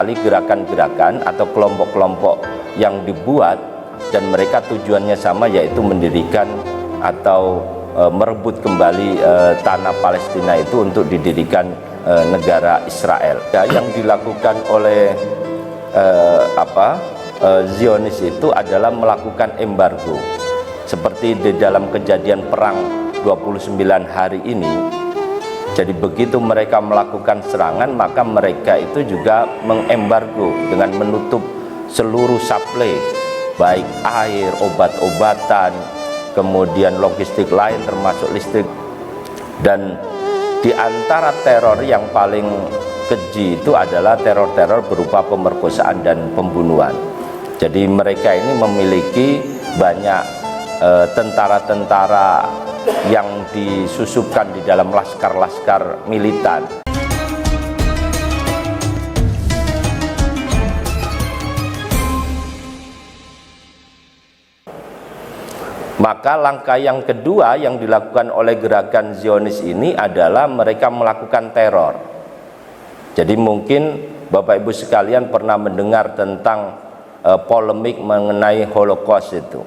gerakan-gerakan atau kelompok-kelompok yang dibuat dan mereka tujuannya sama, yaitu mendirikan atau merebut kembali tanah Palestina itu untuk didirikan negara Israel. Yang dilakukan oleh Zionis itu adalah melakukan embargo seperti di dalam kejadian perang 29 hari ini. Jadi begitu mereka melakukan serangan, maka mereka itu juga mengembargo dengan menutup seluruh suplai, baik air, obat-obatan, kemudian logistik lain termasuk listrik. Dan di antara teror yang paling keji itu adalah teror-teror berupa pemerkosaan dan pembunuhan. Jadi mereka ini memiliki banyak tentara-tentara yang disusupkan di dalam laskar-laskar militan. Maka langkah yang kedua yang dilakukan oleh gerakan Zionis ini adalah mereka melakukan teror. Jadi mungkin Bapak Ibu sekalian pernah mendengar tentang polemik mengenai Holocaust itu,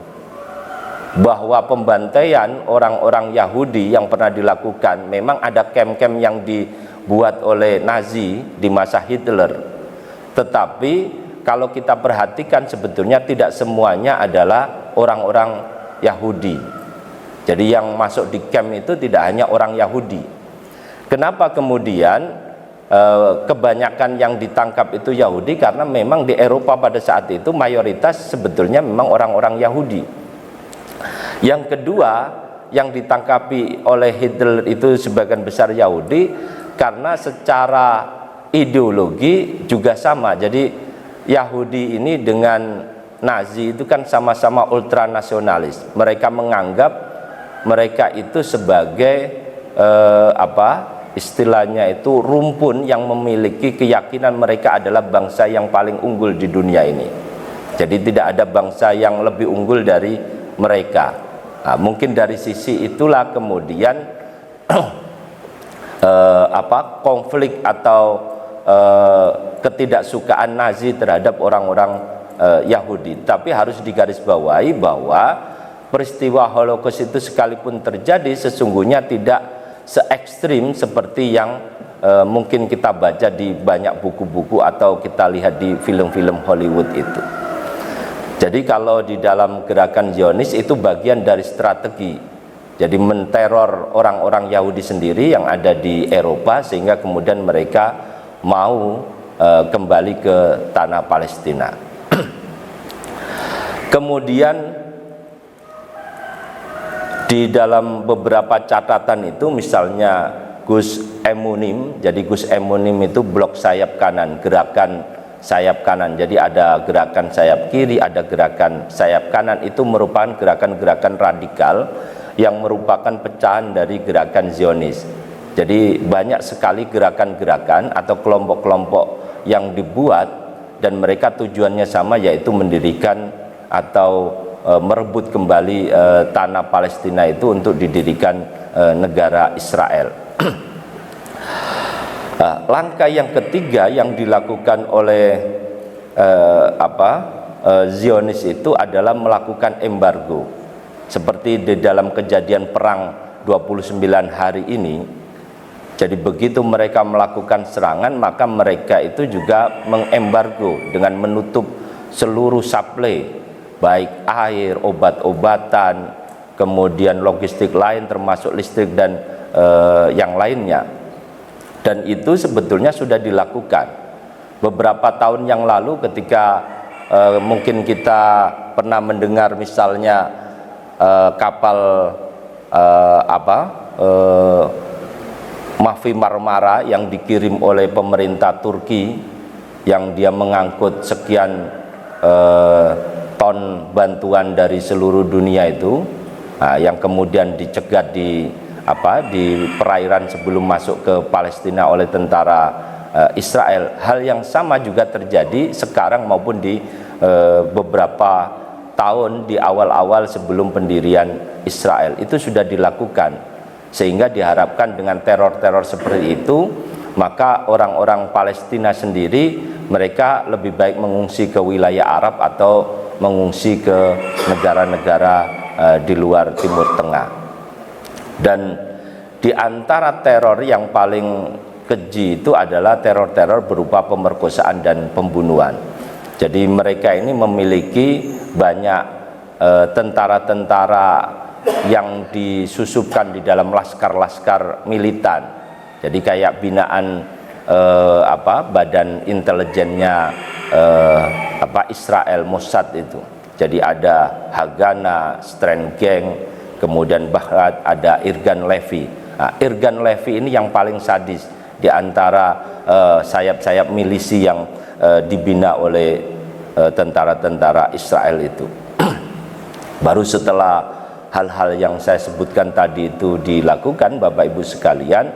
bahwa pembantaian orang-orang Yahudi yang pernah dilakukan, memang ada kem-kem yang dibuat oleh Nazi di masa Hitler, tetapi kalau kita perhatikan sebetulnya tidak semuanya adalah orang-orang Yahudi. Jadi yang masuk di kem itu tidak hanya orang Yahudi. Kenapa kemudian kebanyakan yang ditangkap itu Yahudi? Karena memang di Eropa pada saat itu mayoritas sebetulnya memang orang-orang Yahudi. Yang kedua, yang ditangkapi oleh Hitler itu sebagian besar Yahudi karena secara ideologi juga sama. Jadi Yahudi ini dengan Nazi itu kan sama-sama ultranasionalis. Mereka menganggap mereka itu sebagai istilahnya itu rumpun yang memiliki keyakinan mereka adalah bangsa yang paling unggul di dunia ini. Jadi tidak ada bangsa yang lebih unggul dari mereka. Nah, mungkin dari sisi itulah kemudian konflik atau ketidaksukaan Nazi terhadap orang-orang Yahudi. Tapi harus digarisbawahi bahwa peristiwa Holocaust itu sekalipun terjadi sesungguhnya tidak se ekstrim seperti yang mungkin kita baca di banyak buku-buku atau kita lihat di film-film Hollywood itu. Jadi kalau di dalam gerakan Zionis itu bagian dari strategi. Jadi menteror orang-orang Yahudi sendiri yang ada di Eropa sehingga kemudian mereka mau kembali ke tanah Palestina. Kemudian di dalam beberapa catatan itu misalnya Gus Emunim, jadi Gus Emunim itu blok sayap kanan, gerakan sayap kanan. Jadi ada gerakan sayap kiri, ada gerakan sayap kanan. Itu merupakan gerakan-gerakan radikal yang merupakan pecahan dari gerakan Zionis. Jadi banyak sekali gerakan-gerakan atau kelompok-kelompok yang dibuat dan mereka tujuannya sama, yaitu mendirikan atau merebut kembali tanah Palestina itu untuk didirikan negara Israel. Langkah yang ketiga yang dilakukan oleh Zionis itu adalah melakukan embargo seperti di dalam kejadian perang 29 hari ini. Jadi begitu mereka melakukan serangan, maka mereka itu juga mengembargo dengan menutup seluruh suplai, baik air, obat-obatan, kemudian logistik lain termasuk listrik dan yang lainnya. Dan itu sebetulnya sudah dilakukan beberapa tahun yang lalu ketika mungkin kita pernah mendengar misalnya kapal Mavi Marmara yang dikirim oleh pemerintah Turki yang dia mengangkut sekian ton bantuan dari seluruh dunia itu, yang kemudian dicegat di perairan sebelum masuk ke Palestina oleh tentara Israel. Hal yang sama juga terjadi sekarang maupun di beberapa tahun di awal-awal sebelum pendirian Israel. Itu sudah dilakukan, sehingga diharapkan dengan teror-teror seperti itu maka orang-orang Palestina sendiri mereka lebih baik mengungsi ke wilayah Arab atau mengungsi ke negara-negara di luar Timur Tengah. Dan di antara teror yang paling keji itu adalah teror-teror berupa pemerkosaan dan pembunuhan. Jadi mereka ini memiliki banyak tentara-tentara yang disusupkan di dalam laskar-laskar militan. Jadi kayak binaan badan intelijennya Israel, Mossad itu. Jadi ada Hagana, Strand Gang, kemudian bahkan ada Irgun Levy. Nah, Irgun Levy ini yang paling sadis di antara sayap-sayap milisi yang dibina oleh tentara-tentara Israel itu. Baru setelah hal-hal yang saya sebutkan tadi itu dilakukan, Bapak Ibu sekalian,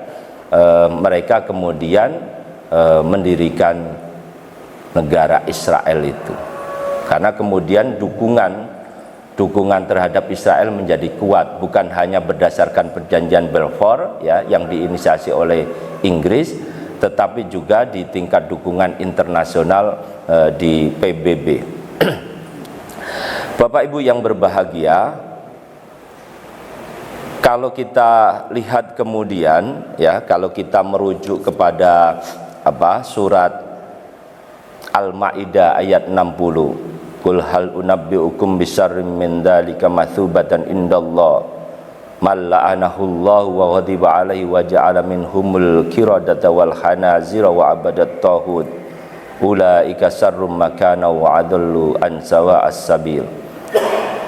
mereka kemudian mendirikan negara Israel itu. Karena kemudian dukungan terhadap Israel menjadi kuat, bukan hanya berdasarkan perjanjian Balfour ya yang diinisiasi oleh Inggris, tetapi juga di tingkat dukungan internasional di PBB. Bapak Ibu yang berbahagia, kalau kita lihat kemudian ya, kalau kita merujuk kepada surat Al-Maidah ayat 60, Qul hal unabbiukum bisarrim min dzalika matsubatan indallah man la'anahu Allah wa ghadiba alaihi wa ja'ala minhumul qiradata wal hanazira wa abadat taghut ulaika sarrum makana wa adallu an sawa'as sabil.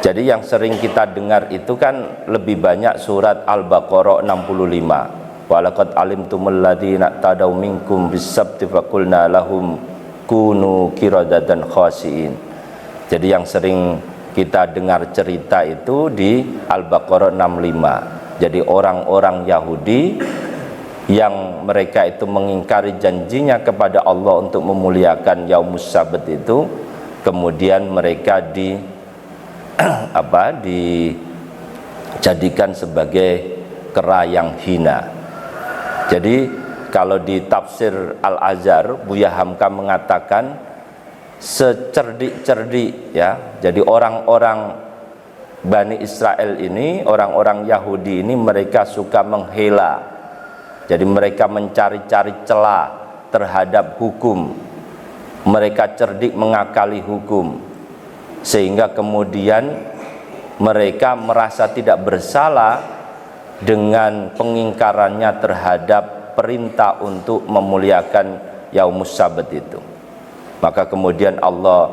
Jadi yang sering kita dengar itu kan lebih banyak surat Al-Baqarah 65. Walaqad alimtumul ladzina tadaw minkum bis-sabti faqulna lahum kunu qiradatan khasiin. Jadi yang sering kita dengar cerita itu di Al-Baqarah 65. Jadi orang-orang Yahudi yang mereka itu mengingkari janjinya kepada Allah untuk memuliakan Yaumus Sabat itu, kemudian mereka dijadikan sebagai kera yang hina. Jadi kalau di tafsir Al-Azhar, Buya Hamka mengatakan secerdik-cerdik ya. Jadi orang-orang Bani Israel ini, orang-orang Yahudi ini mereka suka menghela. Jadi mereka mencari-cari celah terhadap hukum. Mereka cerdik mengakali hukum. Sehingga kemudian mereka merasa tidak bersalah dengan pengingkarannya terhadap perintah untuk memuliakan Yaumus Sabat itu. Maka kemudian Allah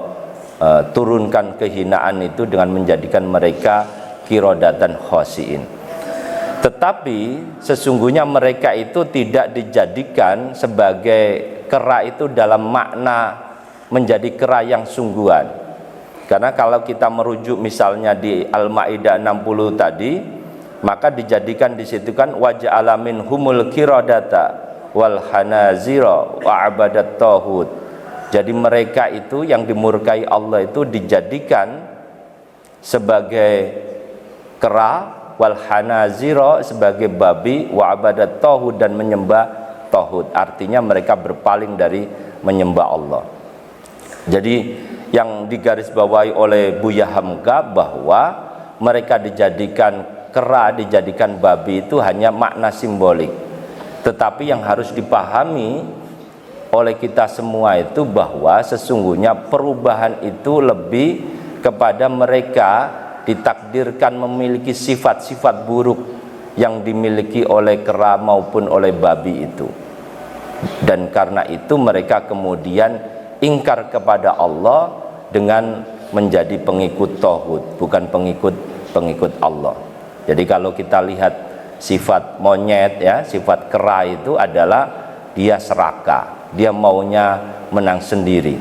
turunkan kehinaan itu dengan menjadikan mereka qiradatan khasiin. Tetapi sesungguhnya mereka itu tidak dijadikan sebagai kera itu dalam makna menjadi kera yang sungguhan. Karena kalau kita merujuk misalnya di Al-Maidah 60 tadi, maka dijadikan di situ kan waja'ala minhumul qiradata wal hanazira wa abadat taghut. Jadi mereka itu yang dimurkai Allah itu dijadikan sebagai kera, wal hanazira sebagai babi, wa abadat taghut dan menyembah taghut. Artinya mereka berpaling dari menyembah Allah. Jadi yang digarisbawahi oleh Buya Hamka bahwa mereka dijadikan kera, dijadikan babi itu hanya makna simbolik. Tetapi yang harus dipahami oleh kita semua itu bahwa sesungguhnya perubahan itu lebih kepada mereka ditakdirkan memiliki sifat-sifat buruk yang dimiliki oleh kera maupun oleh babi itu. Dan karena itu mereka kemudian ingkar kepada Allah dengan menjadi pengikut tauhid, bukan pengikut Allah. Jadi kalau kita lihat sifat monyet ya, sifat kera itu adalah dia serakah, dia maunya menang sendiri.